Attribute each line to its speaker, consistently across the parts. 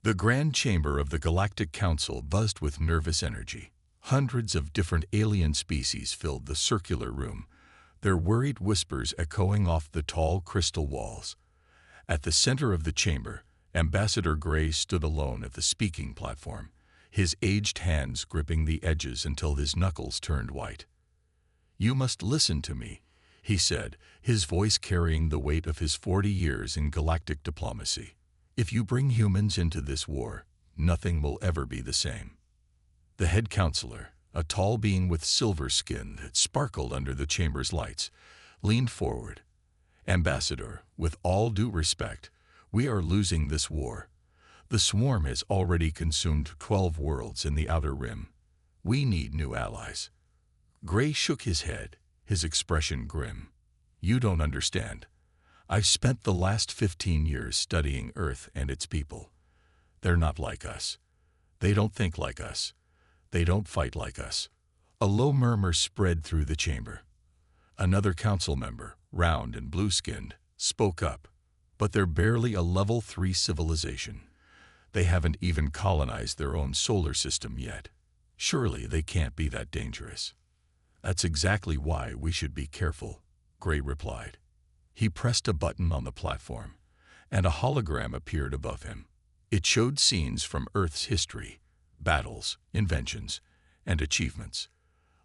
Speaker 1: The grand chamber of the Galactic Council buzzed with nervous energy. Hundreds of different alien species filled the circular room, their worried whispers echoing off the tall crystal walls. At the center of the chamber, Ambassador Gray stood alone at the speaking platform, his aged hands gripping the edges until his knuckles turned white. "You must listen to me," he said, his voice carrying the weight of his 40 years in galactic diplomacy. "If you bring humans into this war, nothing will ever be the same." The head counselor, a tall being with silver skin that sparkled under the chamber's lights, leaned forward. "Ambassador, with all due respect, we are losing this war. The swarm has already consumed 12 worlds in the Outer Rim. We need new allies." Gray shook his head, his expression grim. "You don't understand. I've spent the last 15 years studying Earth and its people. They're not like us. They don't think like us. They don't fight like us." A low murmur spread through the chamber. Another council member, round and blue-skinned, spoke up. "But they're barely a level 3 civilization. They haven't even colonized their own solar system yet. Surely they can't be that dangerous." "That's exactly why we should be careful," Gray replied. He pressed a button on the platform, and a hologram appeared above him. It showed scenes from Earth's history, battles, inventions, and achievements.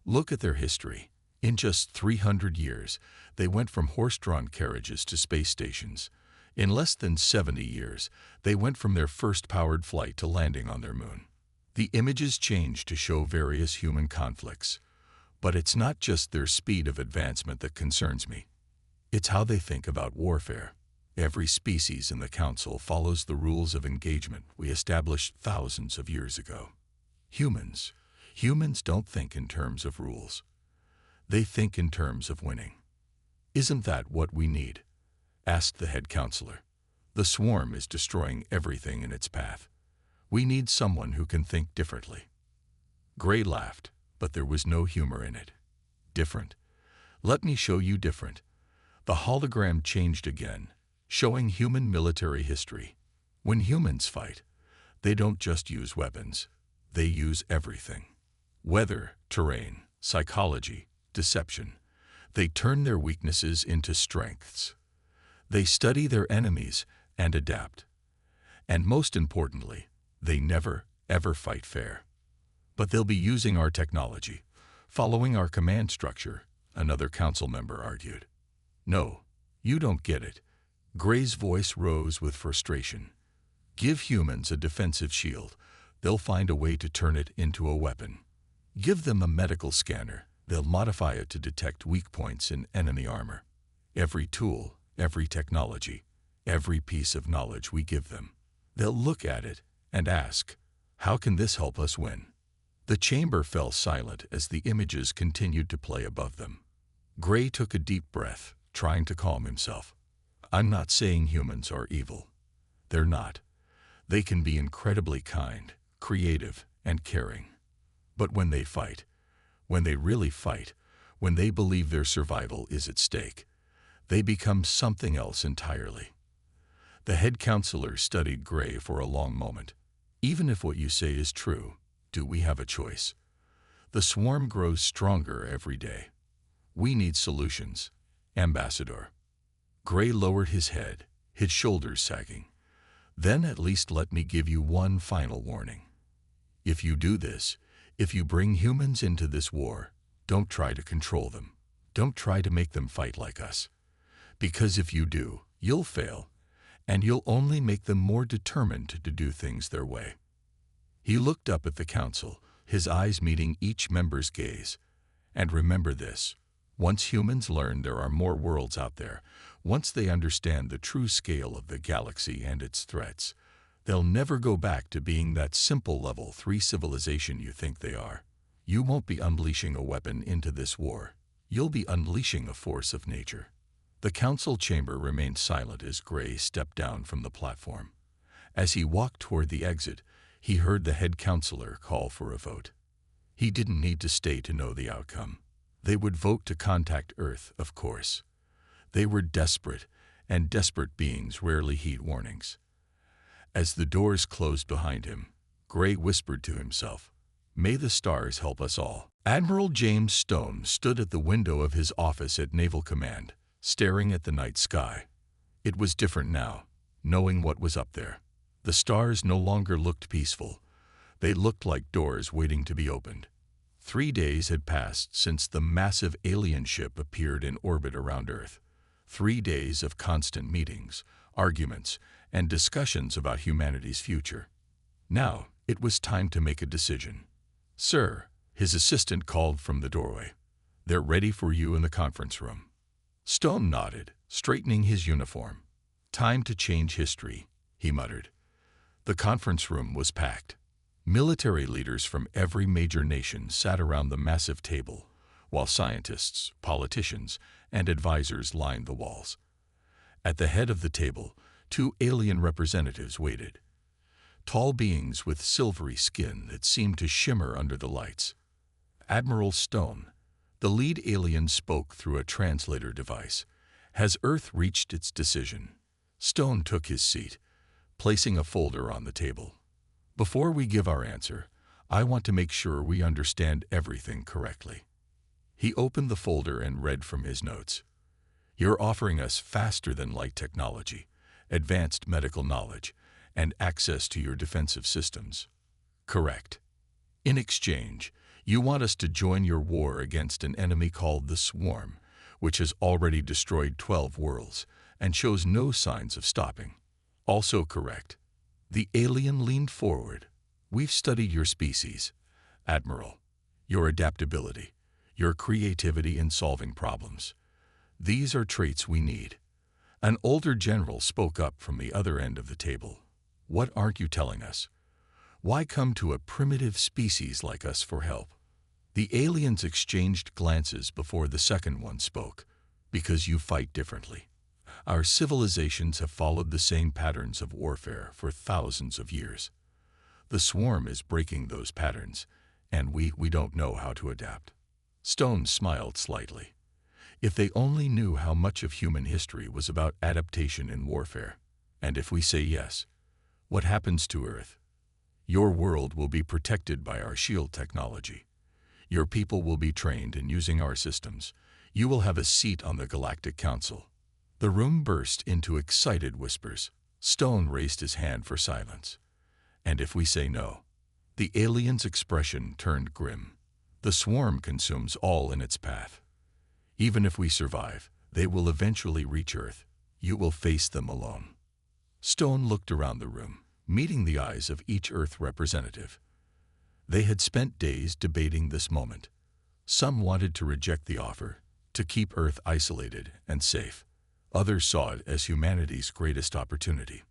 Speaker 1: Look at their history. In just 300 years, they went from horse-drawn carriages to space stations. In less than 70 years, they went from their first powered flight to landing on their moon. The images changed to show various human conflicts. But it's not just their speed of advancement that concerns me. It's how they think about warfare. Every species in the Council follows the rules of engagement we established thousands of years ago. Humans don't think in terms of rules. They think in terms of winning. "Isn't that what we need?" asked the head counselor. "The swarm is destroying everything in its path. We need someone who can think differently." Gray laughed, but there was no humor in it. "Different? Let me show you different." The hologram changed again, showing human military history. When humans fight, they don't just use weapons. They use everything. Weather, terrain, psychology, deception. They turn their weaknesses into strengths. They study their enemies and adapt. And most importantly, they never, ever fight fair. "But they'll be using our technology, following our command structure," another council member argued. "No, you don't get it." Gray's voice rose with frustration. "Give humans a defensive shield. They'll find a way to turn it into a weapon. Give them a medical scanner. They'll modify it to detect weak points in enemy armor. Every tool, every technology, every piece of knowledge we give them, they'll look at it and ask, 'How can this help us win?'" The chamber fell silent as the images continued to play above them. Gray took a deep breath, trying to calm himself. "I'm not saying humans are evil. They're not. They can be incredibly kind, creative, and caring. But when they fight, when they really fight, when they believe their survival is at stake, they become something else entirely." The head counselor studied Gray for a long moment. "Even if what you say is true, do we have a choice? The swarm grows stronger every day. We need solutions, Ambassador." Gray lowered his head, his shoulders sagging. "Then at least let me give you one final warning. If you do this, if you bring humans into this war, don't try to control them. Don't try to make them fight like us. Because if you do, you'll fail, and you'll only make them more determined to do things their way." He looked up at the council, his eyes meeting each member's gaze. "And remember this. Once humans learn there are more worlds out there, once they understand the true scale of the galaxy and its threats, they'll never go back to being that simple level 3 civilization you think they are. You won't be unleashing a weapon into this war. You'll be unleashing a force of nature." The council chamber remained silent as Gray stepped down from the platform. As he walked toward the exit, he heard the head counselor call for a vote. He didn't need to stay to know the outcome. They would vote to contact Earth, of course. They were desperate, and desperate beings rarely heed warnings. As the doors closed behind him, Gray whispered to himself, "May the stars help us all." Admiral James Stone stood at the window of his office at Naval Command, staring at the night sky. It was different now, knowing what was up there. The stars no longer looked peaceful. They looked like doors waiting to be opened. 3 days had passed since the massive alien ship appeared in orbit around Earth. 3 days of constant meetings, arguments, and discussions about humanity's future. Now, it was time to make a decision. "Sir," his assistant called from the doorway, "they're ready for you in the conference room." Stone nodded, straightening his uniform. "Time to change history," he muttered. The conference room was packed. Military leaders from every major nation sat around the massive table, while scientists, politicians, and advisors lined the walls. At the head of the table, 2 alien representatives waited. Tall beings with silvery skin that seemed to shimmer under the lights. "Admiral Stone," the lead alien spoke through a translator device, "has Earth reached its decision?" Stone took his seat, placing a folder on the table. "Before we give our answer, I want to make sure we understand everything correctly." He opened the folder and read from his notes. "You're offering us faster-than-light technology, advanced medical knowledge, and access to your defensive systems." "Correct. In exchange, you want us to join your war against an enemy called the Swarm, which has already destroyed 12 worlds and shows no signs of stopping." "Also correct." The alien leaned forward. "We've studied your species, Admiral, your adaptability, your creativity in solving problems. These are traits we need." An older general spoke up from the other end of the table. "What aren't you telling us? Why come to a primitive species like us for help?" The aliens exchanged glances before the second one spoke. "Because you fight differently. Our civilizations have followed the same patterns of warfare for thousands of years. The Swarm is breaking those patterns, and we don't know how to adapt." Stone smiled slightly. "If they only knew how much of human history was about adaptation in warfare. And if we say yes, what happens to Earth? Your world will be protected by our shield technology. Your people will be trained in using our systems. You will have a seat on the Galactic Council." The room burst into excited whispers. Stone raised his hand for silence. "And if we say no?" The alien's expression turned grim. "The Swarm consumes all in its path. Even if we survive, they will eventually reach Earth. You will face them alone." Stone looked around the room, meeting the eyes of each Earth representative. They had spent days debating this moment. Some wanted to reject the offer, to keep Earth isolated and safe. Others saw it as humanity's greatest opportunity.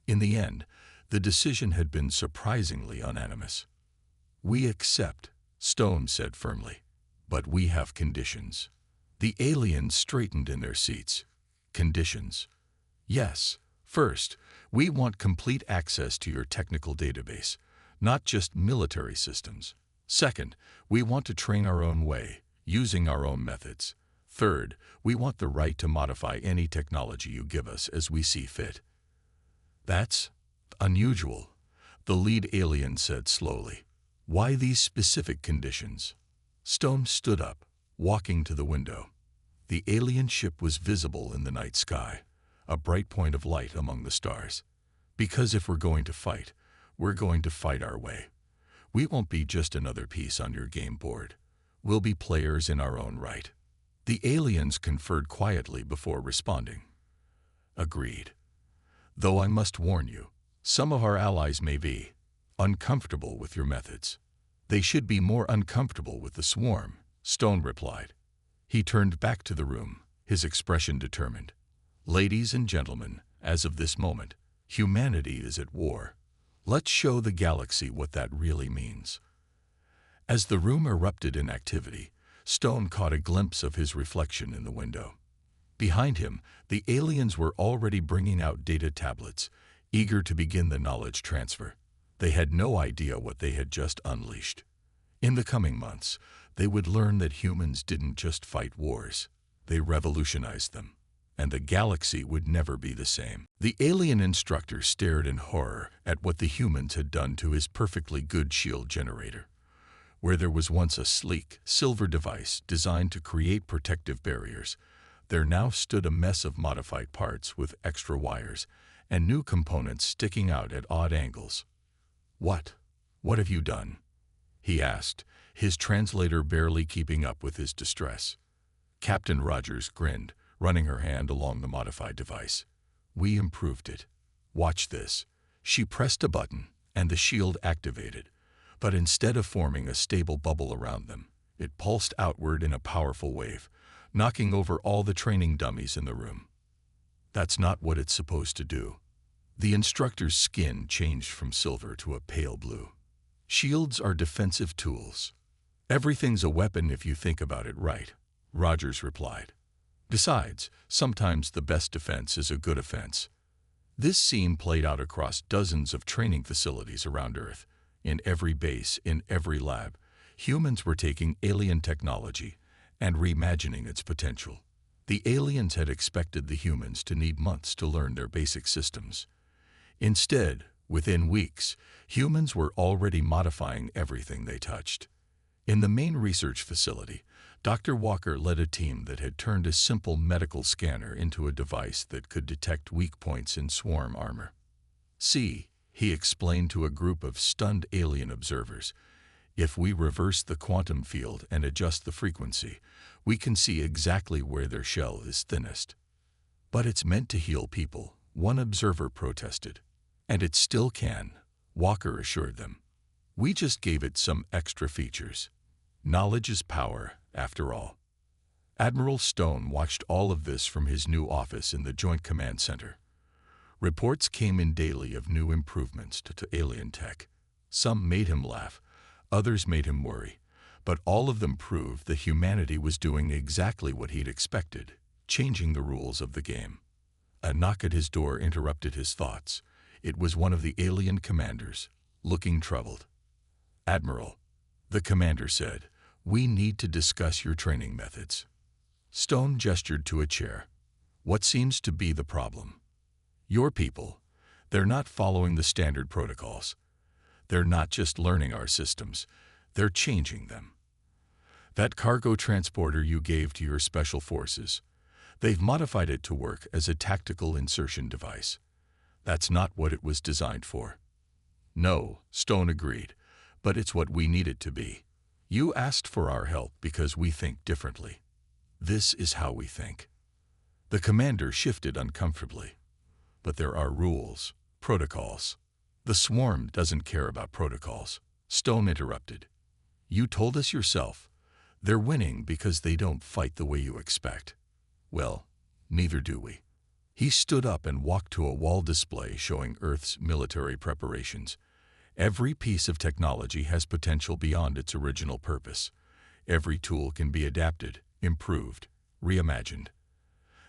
Speaker 1: In the end, the decision had been surprisingly unanimous. "We accept," Stone said firmly, "but we have conditions." The aliens straightened in their seats. "Conditions?" "Yes. First, we want complete access to your technical database, not just military systems. Second, we want to train our own way, using our own methods. Third, we want the right to modify any technology you give us as we see fit." "That's unusual," the lead alien said slowly. "Why these specific conditions?" Stone stood up, walking to the window. The alien ship was visible in the night sky, a bright point of light among the stars. "Because if we're going to fight, we're going to fight our way. We won't be just another piece on your game board. We'll be players in our own right." The aliens conferred quietly before responding. "Agreed. Though I must warn you, some of our allies may be uncomfortable with your methods." "They should be more uncomfortable with the Swarm," Stone replied. He turned back to the room, his expression determined. "Ladies and gentlemen, as of this moment, humanity is at war. Let's show the galaxy what that really means." As the room erupted in activity, Stone caught a glimpse of his reflection in the window. Behind him, the aliens were already bringing out data tablets, eager to begin the knowledge transfer. They had no idea what they had just unleashed. In the coming months, they would learn that humans didn't just fight wars, they revolutionized them. and the galaxy would never be the same. The alien instructor stared in horror at what the humans had done to his perfectly good shield generator. Where there was once a sleek, silver device designed to create protective barriers, there now stood a mess of modified parts with extra wires and new components sticking out at odd angles. "What have you done?" he asked, his translator barely keeping up with his distress. Captain Rogers grinned, running her hand along the modified device. "We improved it. Watch this." She pressed a button, and the shield activated. But instead of forming a stable bubble around them, it pulsed outward in a powerful wave, knocking over all the training dummies in the room. "That's not what it's supposed to do." The instructor's skin changed from silver to a pale blue. "Shields are defensive tools. Everything's a weapon if you think about it right," Rogers replied. "Besides, sometimes the best defense is a good offense." This scene played out across dozens of training facilities around Earth. In every base, in every lab, humans were taking alien technology and reimagining its potential. The aliens had expected the humans to need months to learn their basic systems. Instead, within weeks, humans were already modifying everything they touched. In the main research facility, Dr. Walker led a team that had turned a simple medical scanner into a device that could detect weak points in swarm armor. "See," he explained to a group of stunned alien observers, "if we reverse the quantum field and adjust the frequency, we can see exactly where their shell is thinnest." "But it's meant to heal people," one observer protested. "And it still can," Walker assured them. "We just gave it some extra features. Knowledge is power, after all." Admiral Stone watched all of this from his new office in the Joint Command Center. Reports came in daily of new improvements to alien tech. Some made him laugh, others made him worry, but all of them proved that humanity was doing exactly what he'd expected, changing the rules of the game. A knock at his door interrupted his thoughts. It was one of the alien commanders, looking troubled. "Admiral," the commander said, "we need to discuss your training methods." Stone gestured to a chair. "What seems to be the problem?" "Your people. They're not following the standard protocols. They're not just learning our systems, they're changing them. That cargo transporter you gave to your special forces, they've modified it to work as a tactical insertion device. That's not what it was designed for." "No," Stone agreed, "but it's what we need it to be. You asked for our help because we think differently. This is how we think." The commander shifted uncomfortably. "But there are rules, protocols." "The swarm doesn't care about protocols," Stone interrupted. "You told us yourself. They're winning because they don't fight the way you expect. Well, neither do we." He stood up and walked to a wall display showing Earth's military preparations. Every piece of technology has potential beyond its original purpose. Every tool can be adapted, improved, reimagined.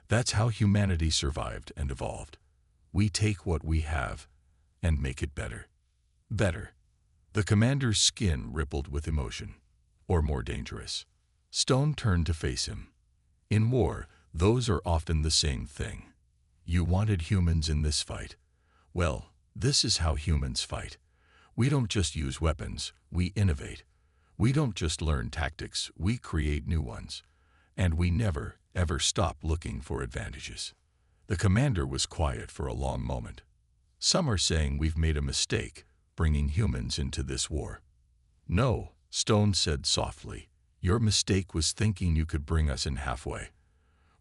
Speaker 1: That's how humanity survived and evolved. We take what we have and make it better. Better. The commander's skin rippled with emotion. Or more dangerous. Stone turned to face him. "In war, those are often the same thing. You wanted humans in this fight. Well, this is how humans fight. We don't just use weapons, we innovate. We don't just learn tactics, we create new ones. And we never, ever stop looking for advantages." The commander was quiet for a long moment. "Some are saying we've made a mistake, bringing humans into this war." "No," Stone said softly. "Your mistake was thinking you could bring us in halfway.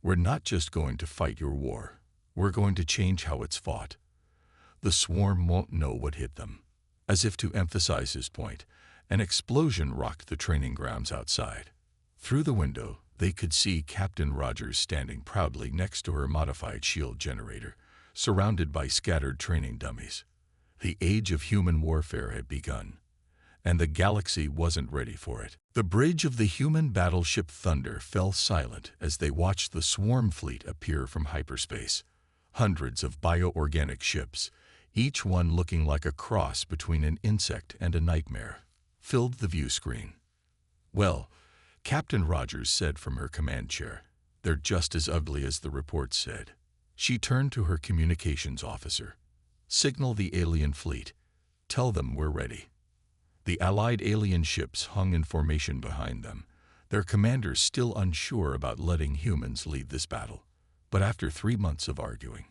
Speaker 1: We're not just going to fight your war. We're going to change how it's fought. The swarm won't know what hit them." As if to emphasize his point, an explosion rocked the training grounds outside. Through the window, they could see Captain Rogers standing proudly next to her modified shield generator, surrounded by scattered training dummies. The age of human warfare had begun, and the galaxy wasn't ready for it. The bridge of the human battleship Thunder fell silent as they watched the swarm fleet appear from hyperspace. Hundreds of bioorganic ships, each one looking like a cross between an insect and a nightmare, filled the view screen. "Well," Captain Rogers said from her command chair, They're just as ugly as the report said. She turned to her communications officer. Signal the alien fleet. Tell them we're ready. The Allied alien ships hung in formation behind them, their commanders still unsure about letting humans lead this battle. But after 3 months of arguing,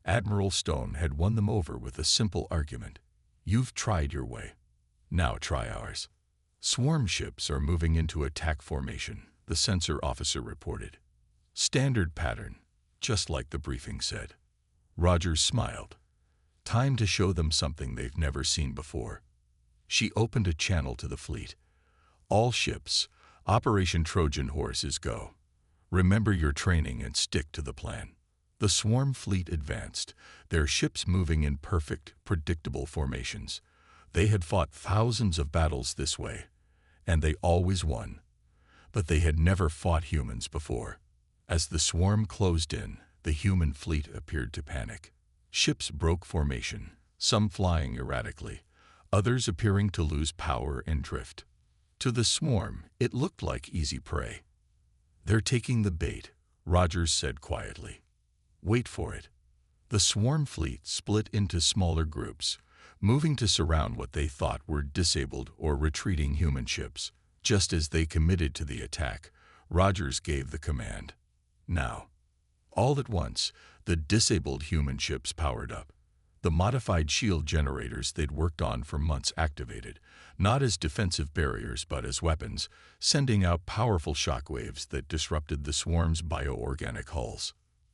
Speaker 1: Admiral Stone had won them over with a simple argument. You've tried your way. Now try ours. Swarm ships are moving into attack formation, the sensor officer reported. Standard pattern, just like the briefing said. Rogers smiled. Time to show them something they've never seen before. She opened a channel to the fleet. All ships, Operation Trojan Horse is go. Remember your training and stick to the plan. The swarm fleet advanced, their ships moving in perfect, predictable formations. They had fought thousands of battles this way, and they always won. But they had never fought humans before. As the swarm closed in, the human fleet appeared to panic. Ships broke formation, some flying erratically, others appearing to lose power and drift. To the swarm, it looked like easy prey. They're taking the bait, Rogers said quietly. Wait for it. The swarm fleet split into smaller groups, moving to surround what they thought were disabled or retreating human ships. Just as they committed to the attack, Rogers gave the command. Now. All at once, the disabled human ships powered up. The modified shield generators they'd worked on for months activated, not as defensive barriers but as weapons, sending out powerful shockwaves that disrupted the swarm's bioorganic hulls.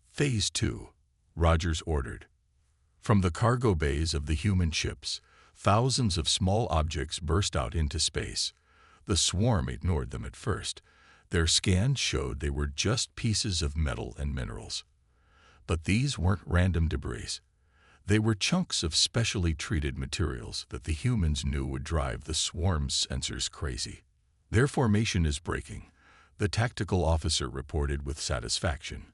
Speaker 1: Phase 2, Rogers ordered. From the cargo bays of the human ships, thousands of small objects burst out into space. The swarm ignored them at first. Their scans showed they were just pieces of metal and minerals. But these weren't random debris. They were chunks of specially treated materials that the humans knew would drive the swarm's sensors crazy. Their formation is breaking, the tactical officer reported with satisfaction.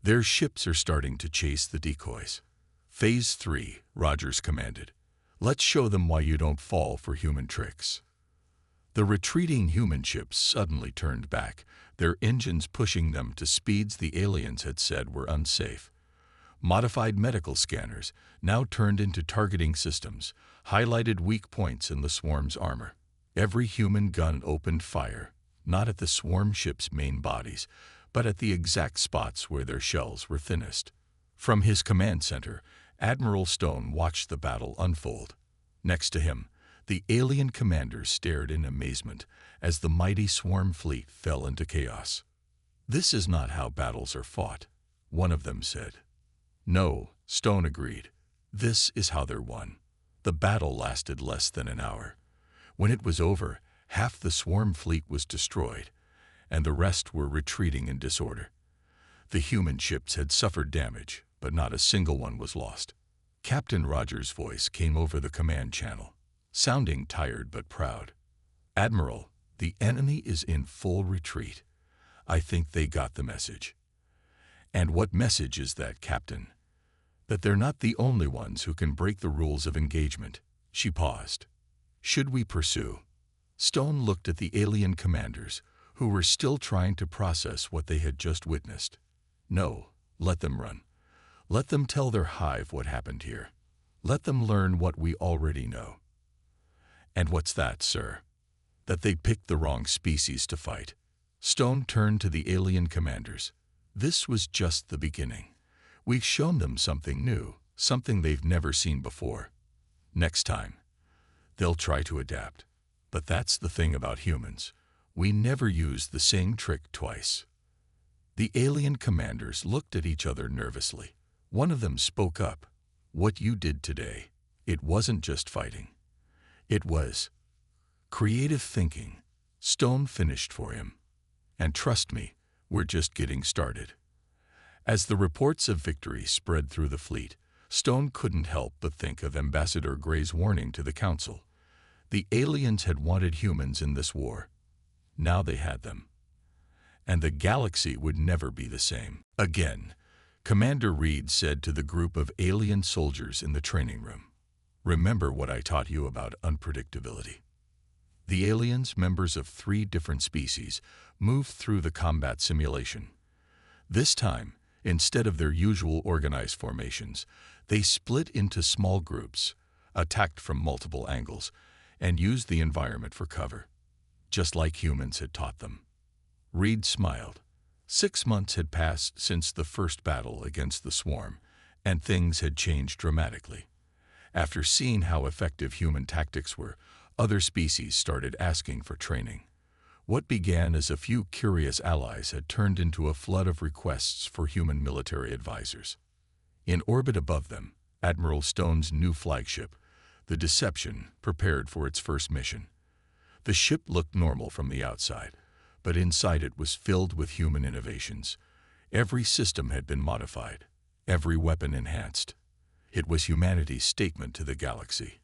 Speaker 1: Their ships are starting to chase the decoys. Phase 3, Rogers commanded. Let's show them why you don't fall for human tricks. The retreating human ships suddenly turned back, their engines pushing them to speeds the aliens had said were unsafe. Modified medical scanners, now turned into targeting systems, highlighted weak points in the swarm's armor. Every human gun opened fire, not at the swarm ship's main bodies, but at the exact spots where their shells were thinnest. From his command center, Admiral Stone watched the battle unfold. Next to him, the alien commanders stared in amazement as the mighty swarm fleet fell into chaos. This is not how battles are fought, one of them said. No, Stone agreed. This is how they're won. The battle lasted less than an hour. When it was over, half the swarm fleet was destroyed, and the rest were retreating in disorder. The human ships had suffered damage, but not a single one was lost. Captain Rogers' voice came over the command channel, sounding tired but proud. Admiral, the enemy is in full retreat. I think they got the message. And what message is that, Captain? That they're not the only ones who can break the rules of engagement. She paused. Should we pursue? Stone looked at the alien commanders, who were still trying to process what they had just witnessed. No, let them run. Let them tell their hive what happened here. Let them learn what we already know. And what's that, sir? That they picked the wrong species to fight. Stone turned to the alien commanders. This was just the beginning. We've shown them something new, something they've never seen before. Next time, they'll try to adapt. But that's the thing about humans. We never use the same trick twice. The alien commanders looked at each other nervously. One of them spoke up. What you did today, it wasn't just fighting. It was creative thinking. Stone finished for him. And trust me, we're just getting started. As the reports of victory spread through the fleet, Stone couldn't help but think of Ambassador Gray's warning to the Council. The aliens had wanted humans in this war. Now they had them. And the galaxy would never be the same again. Commander Reed said to the group of alien soldiers in the training room, "Remember what I taught you about unpredictability." The aliens, members of 3 different species, moved through the combat simulation. This time, instead of their usual organized formations, they split into small groups, attacked from multiple angles, and used the environment for cover, just like humans had taught them. Reed smiled. 6 months had passed since the first battle against the swarm, and things had changed dramatically. After seeing how effective human tactics were, other species started asking for training. What began as a few curious allies had turned into a flood of requests for human military advisors. In orbit above them, Admiral Stone's new flagship, the Deception, prepared for its first mission. The ship looked normal from the outside, but inside it was filled with human innovations. Every system had been modified, every weapon enhanced. It was humanity's statement to the galaxy,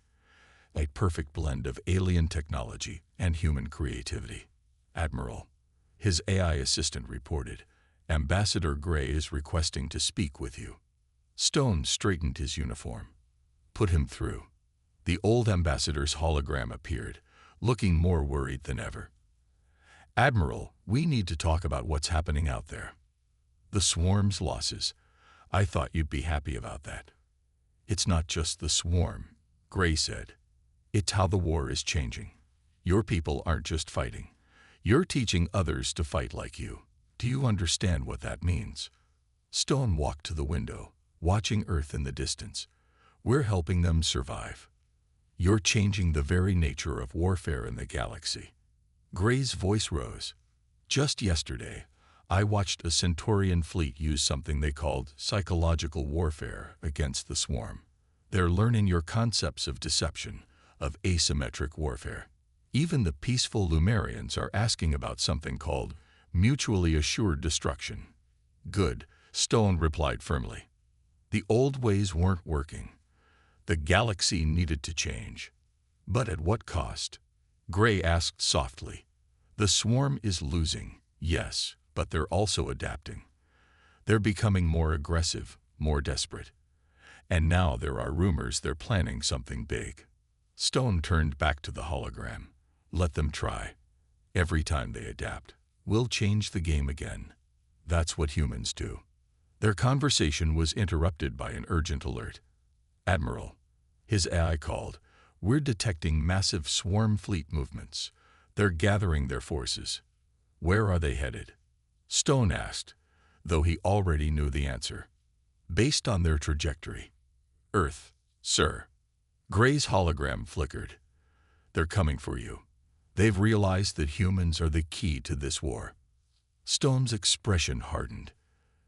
Speaker 1: a perfect blend of alien technology and human creativity. Admiral, his AI assistant reported, Ambassador Gray is requesting to speak with you. Stone straightened his uniform. Put him through. The old ambassador's hologram appeared, looking more worried than ever. Admiral, we need to talk about what's happening out there. The swarm's losses. I thought you'd be happy about that. It's not just the swarm, Gray said. It's how the war is changing. Your people aren't just fighting. You're teaching others to fight like you. Do you understand what that means? Stone walked to the window, watching Earth in the distance. We're helping them survive. You're changing the very nature of warfare in the galaxy. Gray's voice rose. Just yesterday, I watched a Centaurian fleet use something they called psychological warfare against the swarm. They're learning your concepts of deception, of asymmetric warfare. Even the peaceful Lumerians are asking about something called mutually assured destruction. Good, Stone replied firmly. The old ways weren't working. The galaxy needed to change. But at what cost? Gray asked softly. The swarm is losing, yes, but they're also adapting. They're becoming more aggressive, more desperate. And now there are rumors they're planning something big. Stone turned back to the hologram. Let them try. Every time they adapt, we'll change the game again. That's what humans do. Their conversation was interrupted by an urgent alert. Admiral, his AI called, we're detecting massive swarm fleet movements. They're gathering their forces. Where are they headed? Stone asked, though he already knew the answer. Based on their trajectory. Earth, sir. Gray's hologram flickered. They're coming for you. They've realized that humans are the key to this war. Stone's expression hardened.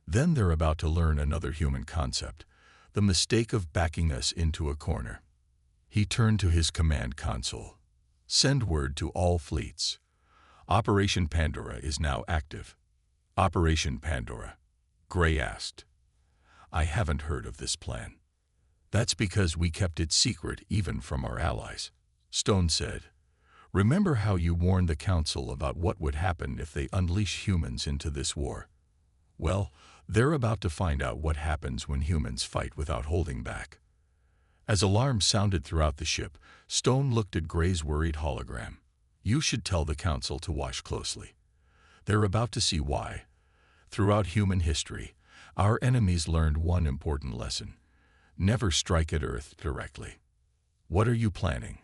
Speaker 1: Then they're about to learn another human concept, the mistake of backing us into a corner. He turned to his command console. Send word to all fleets. Operation Pandora is now active. Operation Pandora, Gray asked. I haven't heard of this plan. That's because we kept it secret even from our allies, Stone said. Remember how you warned the Council about what would happen if they unleash humans into this war? Well, they're about to find out what happens when humans fight without holding back. As alarms sounded throughout the ship, Stone looked at Gray's worried hologram. You should tell the Council to watch closely. They're about to see why. Throughout human history, our enemies learned one important lesson. Never strike at Earth directly. What are you planning?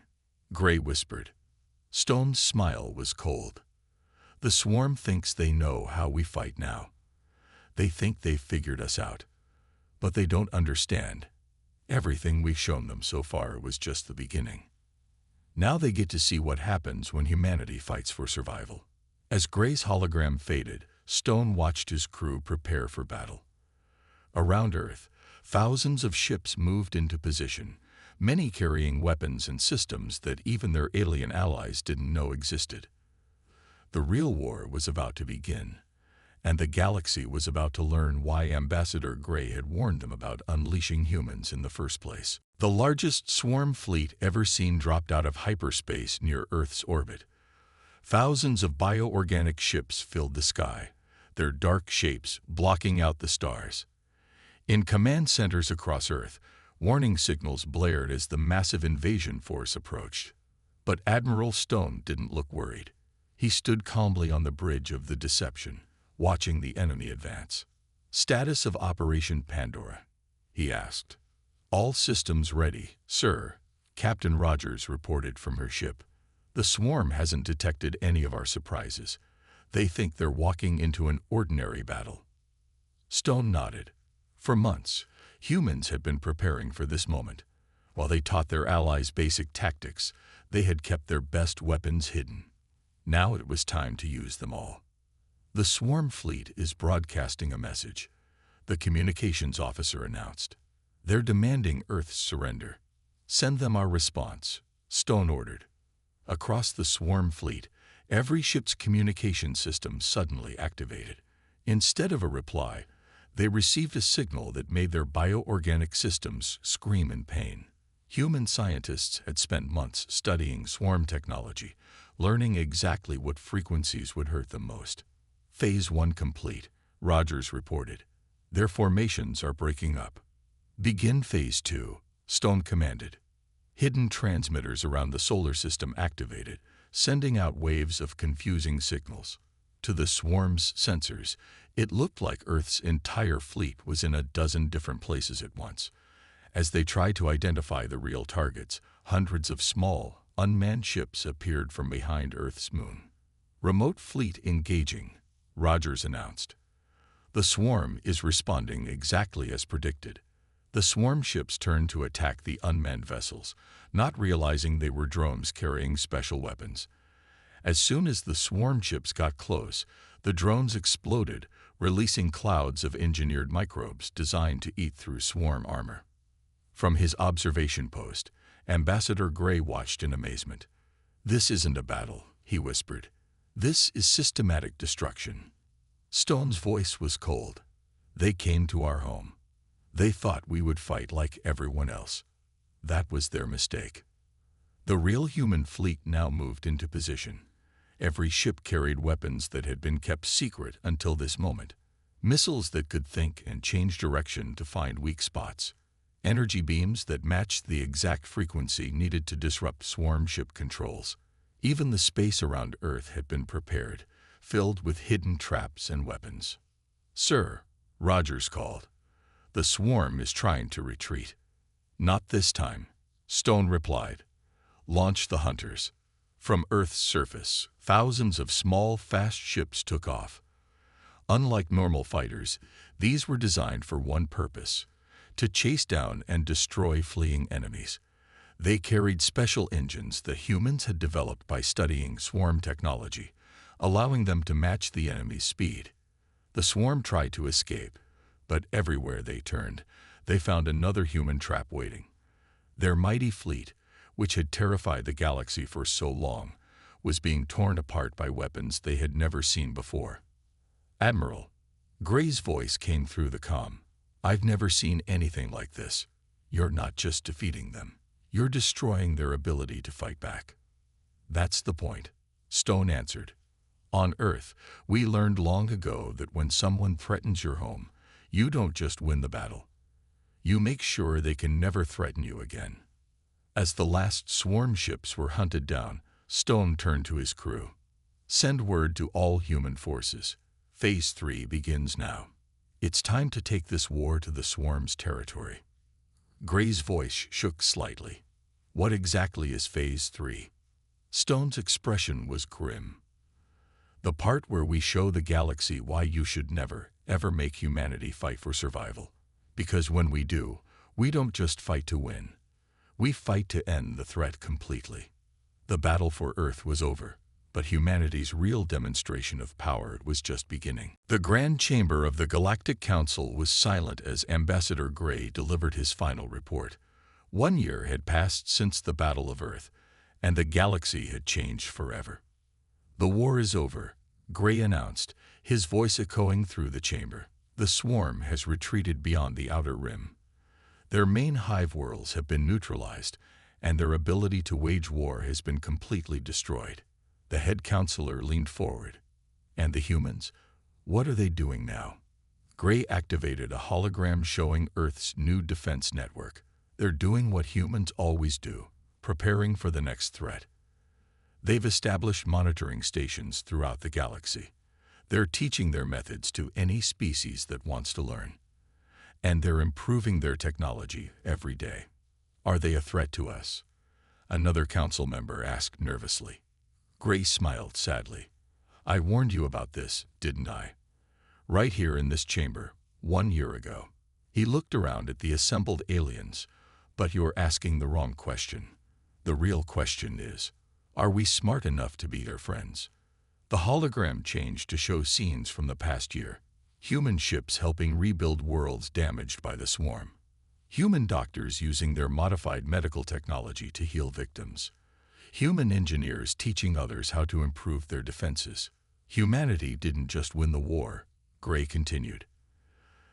Speaker 1: Gray whispered. Stone's smile was cold. The swarm thinks they know how we fight now. They think they've figured us out. But they don't understand. Everything we've shown them so far was just the beginning. Now they get to see what happens when humanity fights for survival. As Gray's hologram faded, Stone watched his crew prepare for battle. Around Earth, thousands of ships moved into position, many carrying weapons and systems that even their alien allies didn't know existed. The real war was about to begin, and the galaxy was about to learn why Ambassador Gray had warned them about unleashing humans in the first place. The largest swarm fleet ever seen dropped out of hyperspace near Earth's orbit. Thousands of bioorganic ships filled the sky, their dark shapes blocking out the stars. In command centers across Earth, warning signals blared as the massive invasion force approached. But Admiral Stone didn't look worried. He stood calmly on the bridge of the Deception, watching the enemy advance. "Status of Operation Pandora?" he asked. "All systems ready, sir," Captain Rogers reported from her ship. "The swarm hasn't detected any of our surprises. They think they're walking into an ordinary battle." Stone nodded. For months, humans had been preparing for this moment. While they taught their allies basic tactics, they had kept their best weapons hidden. Now it was time to use them all. "The swarm fleet is broadcasting a message," the communications officer announced. "They're demanding Earth's surrender. Send them our response," Stone ordered. Across the swarm fleet, every ship's communication system suddenly activated. Instead of a reply, they received a signal that made their bioorganic systems scream in pain. Human scientists had spent months studying swarm technology, learning exactly what frequencies would hurt them most. "Phase 1 complete," Rogers reported. "Their formations are breaking up." "Begin Phase 2, Stone commanded. Hidden transmitters around the solar system activated, sending out waves of confusing signals. To the swarm's sensors, it looked like Earth's entire fleet was in a dozen different places at once. As they tried to identify the real targets, hundreds of small, unmanned ships appeared from behind Earth's moon. "Remote fleet engaging," Rogers announced. "The swarm is responding exactly as predicted." The swarm ships turned to attack the unmanned vessels, not realizing they were drones carrying special weapons. As soon as the swarm ships got close, the drones exploded, releasing clouds of engineered microbes designed to eat through swarm armor. From his observation post, Ambassador Gray watched in amazement. "This isn't a battle," he whispered. "This is systematic destruction." Stone's voice was cold. "They came to our home. They thought we would fight like everyone else. That was their mistake." The real human fleet now moved into position. Every ship carried weapons that had been kept secret until this moment. Missiles that could think and change direction to find weak spots. Energy beams that matched the exact frequency needed to disrupt swarm ship controls. Even the space around Earth had been prepared, filled with hidden traps and weapons. "Sir," Rogers called, "the swarm is trying to retreat." "Not this time," Stone replied. "Launch the hunters." From Earth's surface, thousands of small, fast ships took off. Unlike normal fighters, these were designed for one purpose: to chase down and destroy fleeing enemies. They carried special engines that humans had developed by studying swarm technology, allowing them to match the enemy's speed. The swarm tried to escape, but everywhere they turned, they found another human trap waiting. Their mighty fleet, which had terrified the galaxy for so long, was being torn apart by weapons they had never seen before. "Admiral," Gray's voice came through the comm. "I've never seen anything like this. You're not just defeating them. You're destroying their ability to fight back." "That's the point," Stone answered. "On Earth, we learned long ago that when someone threatens your home, you don't just win the battle. You make sure they can never threaten you again." As the last swarm ships were hunted down, Stone turned to his crew. "Send word to all human forces. Phase 3 begins now. It's time to take this war to the swarm's territory." Gray's voice shook slightly. "What exactly is Phase 3? Stone's expression was grim. "The part where we show the galaxy why you should never, ever make humanity fight for survival. Because when we do, we don't just fight to win. We fight to end the threat completely." The battle for Earth was over, but humanity's real demonstration of power was just beginning. The Grand Chamber of the Galactic Council was silent as Ambassador Gray delivered his final report. 1 year had passed since the Battle of Earth, and the galaxy had changed forever. "The war is over," Gray announced, his voice echoing through the chamber. "The swarm has retreated beyond the outer rim. Their main hive worlds have been neutralized, and their ability to wage war has been completely destroyed." The head counselor leaned forward. "And the humans? What are they doing now?" Gray activated a hologram showing Earth's new defense network. "They're doing what humans always do, preparing for the next threat. They've established monitoring stations throughout the galaxy. They're teaching their methods to any species that wants to learn. And they're improving their technology every day. Are they a threat to us? Another council member asked nervously. Gray smiled sadly. I warned you about this, didn't I? Right here in this chamber, 1 year ago. He looked around at the assembled aliens. But you're asking the wrong question. The real question is, are we smart enough to be their friends? The hologram changed to show scenes from the past year. Human ships helping rebuild worlds damaged by the swarm. Human doctors using their modified medical technology to heal victims. Human engineers teaching others how to improve their defenses. Humanity didn't just win the war, Gray continued.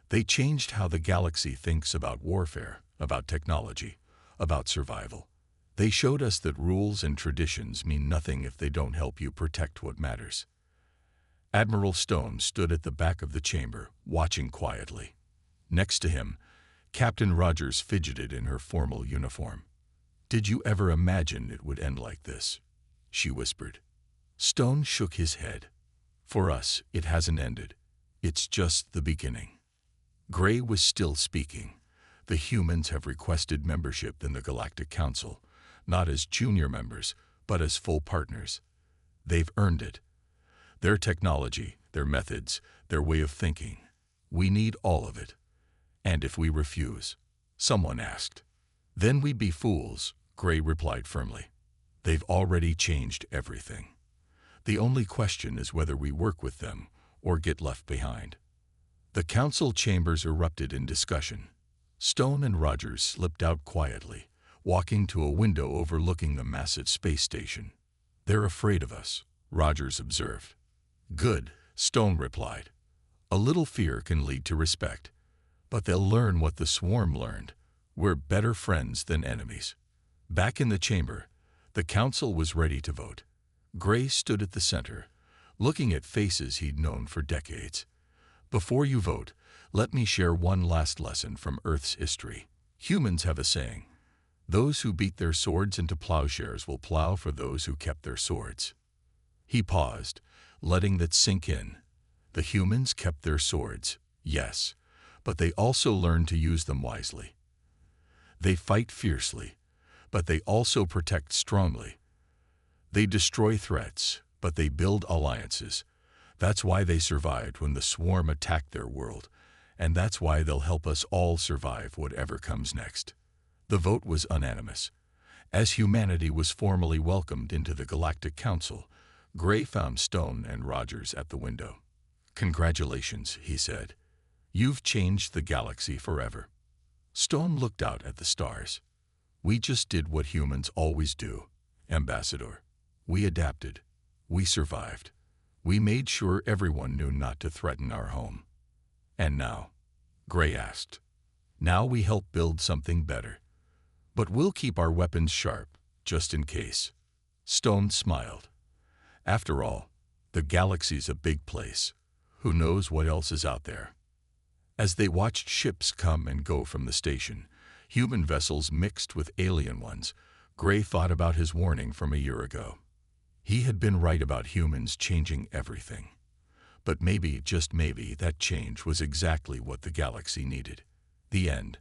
Speaker 1: They changed how the galaxy thinks about warfare, about technology, about survival. They showed us that rules and traditions mean nothing if they don't help you protect what matters. Admiral Stone stood at the back of the chamber, watching quietly. Next to him, Captain Rogers fidgeted in her formal uniform. Did you ever imagine it would end like this? She whispered. Stone shook his head. For us, it hasn't ended. It's just the beginning. Gray was still speaking. The humans have requested membership in the Galactic Council, not as junior members, but as full partners. They've earned it. Their technology, their methods, their way of thinking. We need all of it. And if we refuse? Someone asked. Then we'd be fools, Gray replied firmly. They've already changed everything. The only question is whether we work with them or get left behind. The council chambers erupted in discussion. Stone and Rogers slipped out quietly, walking to a window overlooking the massive space station. They're afraid of us, Rogers observed. Good, Stone replied. A little fear can lead to respect. But they'll learn what the swarm learned. We're better friends than enemies. Back in the chamber, the council was ready to vote. Gray stood at the center, looking at faces he'd known for decades. Before you vote, let me share one last lesson from Earth's history. Humans have a saying. Those who beat their swords into plowshares will plow for those who kept their swords. He paused, letting that sink in. The humans kept their swords, yes, but they also learned to use them wisely. They fight fiercely, but they also protect strongly. They destroy threats, but they build alliances. That's why they survived when the swarm attacked their world, and that's why they'll help us all survive whatever comes next. The vote was unanimous. As humanity was formally welcomed into the Galactic Council, Gray found Stone and Rogers at the window. Congratulations, he said. You've changed the galaxy forever. Stone looked out at the stars. We just did what humans always do, Ambassador. We adapted. We survived. We made sure everyone knew not to threaten our home. And now? Gray asked. Now we help build something better. But we'll keep our weapons sharp, just in case. Stone smiled. After all, the galaxy's a big place. Who knows what else is out there? As they watched ships come and go from the station, human vessels mixed with alien ones, Gray thought about his warning from a year ago. He had been right about humans changing everything. But maybe, just maybe, that change was exactly what the galaxy needed. The end.